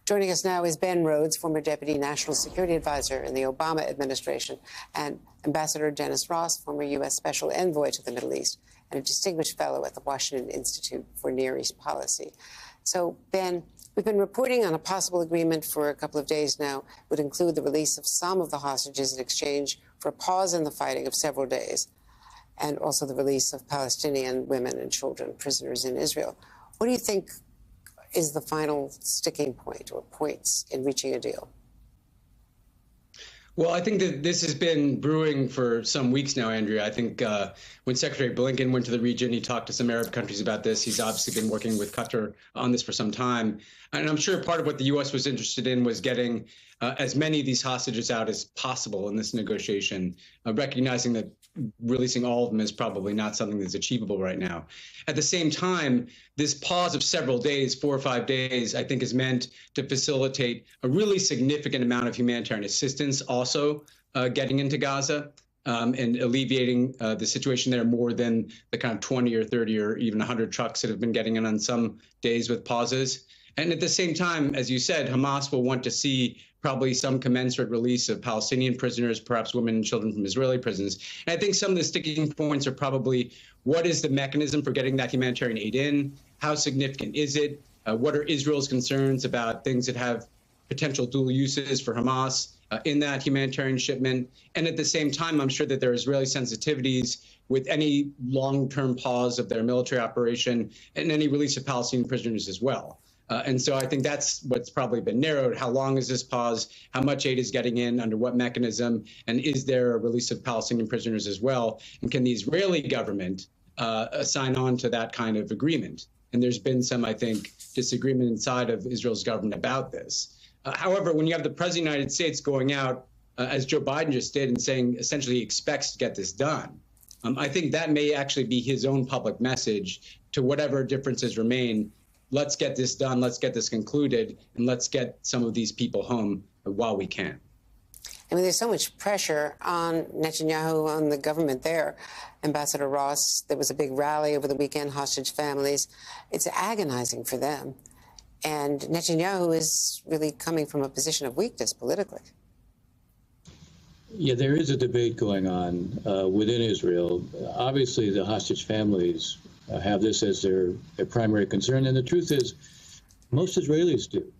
Joining us now is Ben Rhodes, former Deputy National Security Advisor in the Obama administration, and Ambassador Dennis Ross, former U.S. Special Envoy to the Middle East and a distinguished fellow at the Washington Institute for Near East Policy. So, Ben, we've been reporting on a possible agreement for a couple of days now. It would include the release of some of the hostages in exchange for a pause in the fighting of several days, and also the release of Palestinian women and children, prisoners in Israel. What do you think is the final sticking point or points in reaching a deal? Well, I think that this has been brewing for some weeks now, Andrea. I think when Secretary Blinken went to the region, he talked to some Arab countries about this. He's obviously been working with Qatar on this for some time. And I'm sure part of what the U.S. was interested in was getting as many of these hostages out as possible in this negotiation, recognizing that releasing all of them is probably not something that's achievable right now. At the same time, this pause of several days, 4 or 5 days, I think is meant to facilitate a really significant amount of humanitarian assistance also getting into Gaza and alleviating the situation there more than the kind of 20 or 30 or even 100 trucks that have been getting in on some days with pauses. And at the same time, as you said, Hamas will want to see probably some commensurate release of Palestinian prisoners, perhaps women and children from Israeli prisons. And I think some of the sticking points are probably what is the mechanism for getting that humanitarian aid in? How significant is it? What are Israel's concerns about things that have potential dual uses for Hamas in that humanitarian shipment? And at the same time, I'm sure that there are Israeli sensitivities with any long-term pause of their military operation and any release of Palestinian prisoners as well. And so I think that's what's probably been narrowed. How long is this pause? How much aid is getting in? Under what mechanism? And is there a release of Palestinian prisoners as well? And can the Israeli government sign on to that kind of agreement? And there's been some, I think, disagreement inside of Israel's government about this. However, when you have the President of the United States going out, as Joe Biden just did, and saying essentially he expects to get this done, I think that may actually be his own public message to whatever differences remain. Let's get this done, let's get this concluded, and let's get some of these people home while we can. I mean, there's so much pressure on Netanyahu, on the government there. Ambassador Ross, there was a big rally over the weekend, hostage families. It's agonizing for them. And Netanyahu is really coming from a position of weakness politically. Yeah, there is a debate going on within Israel. Obviously, the hostage families have this as their primary concern. And the truth is, most Israelis do.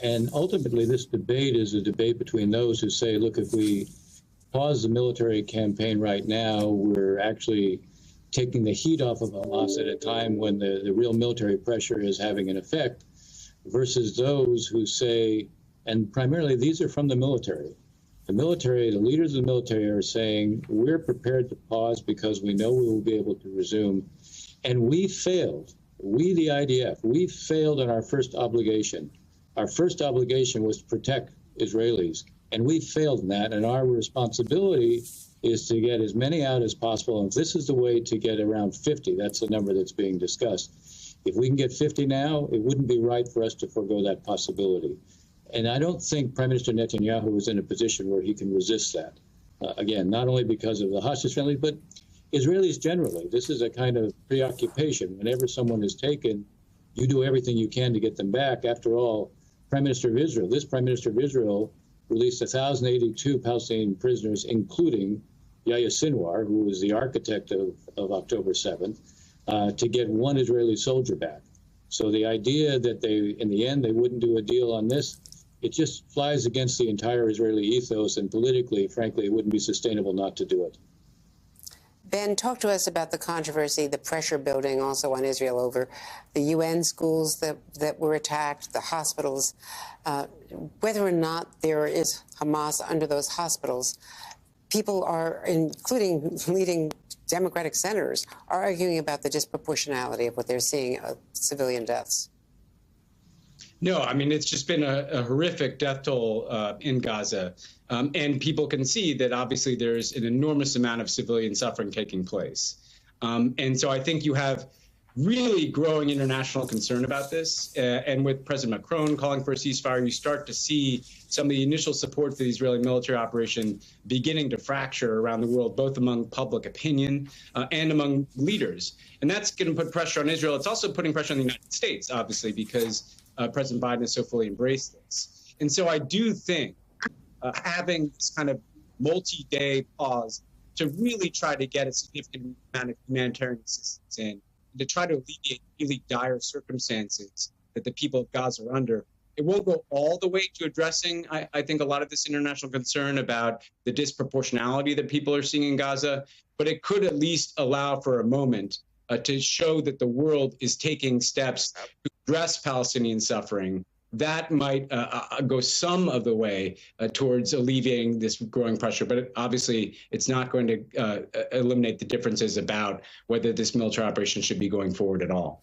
And ultimately, this debate is a debate between those who say, look, if we pause the military campaign right now, we're actually taking the heat off of Hamas at a time when the real military pressure is having an effect, versus those who say, and primarily these are from the military. The military, the leaders of the military are saying, we're prepared to pause because we know we will be able to resume. And we failed. We, the IDF, we failed on our first obligation. Our first obligation was to protect Israelis, and we failed in that. And our responsibility is to get as many out as possible. And if this is the way to get around 50, that's the number that's being discussed. If we can get 50 now, it wouldn't be right for us to forego that possibility. And I don't think Prime Minister Netanyahu is in a position where he can resist that. Again, not only because of the hostage family, but Israelis generally. This is a kind of preoccupation. Whenever someone is taken, you do everything you can to get them back. After all, Prime Minister of Israel, this Prime Minister of Israel released 1,082 Palestinian prisoners, including Yahya Sinwar, who was the architect of October 7th, to get one Israeli soldier back. So the idea that they, in the end, they wouldn't do a deal on this, it just flies against the entire Israeli ethos, and politically, frankly, it wouldn't be sustainable not to do it. Ben, talk to us about the controversy, the pressure building also on Israel over the UN schools that were attacked, the hospitals, whether or not there is Hamas under those hospitals. People are, including leading Democratic senators, are arguing about the disproportionality of what they're seeing of civilian deaths. No, I mean, it's just been a horrific death toll in Gaza. And people can see that obviously there's an enormous amount of civilian suffering taking place. And so I think you have really growing international concern about this. And with President Macron calling for a ceasefire, you start to see some of the initial support for the Israeli military operation beginning to fracture around the world, both among public opinion and among leaders. And that's going to put pressure on Israel. It's also putting pressure on the United States, obviously, because President Biden has so fully embraced this. And so I do think having this kind of multi-day pause to really try to get a significant amount of humanitarian assistance in, to try to alleviate really dire circumstances that the people of Gaza are under. It won't go all the way to addressing, I think, a lot of this international concern about the disproportionality that people are seeing in Gaza, but it could at least allow for a moment to show that the world is taking steps to address Palestinian suffering. That might go some of the way towards alleviating this growing pressure. But obviously, it's not going to eliminate the differences about whether this military operation should be going forward at all.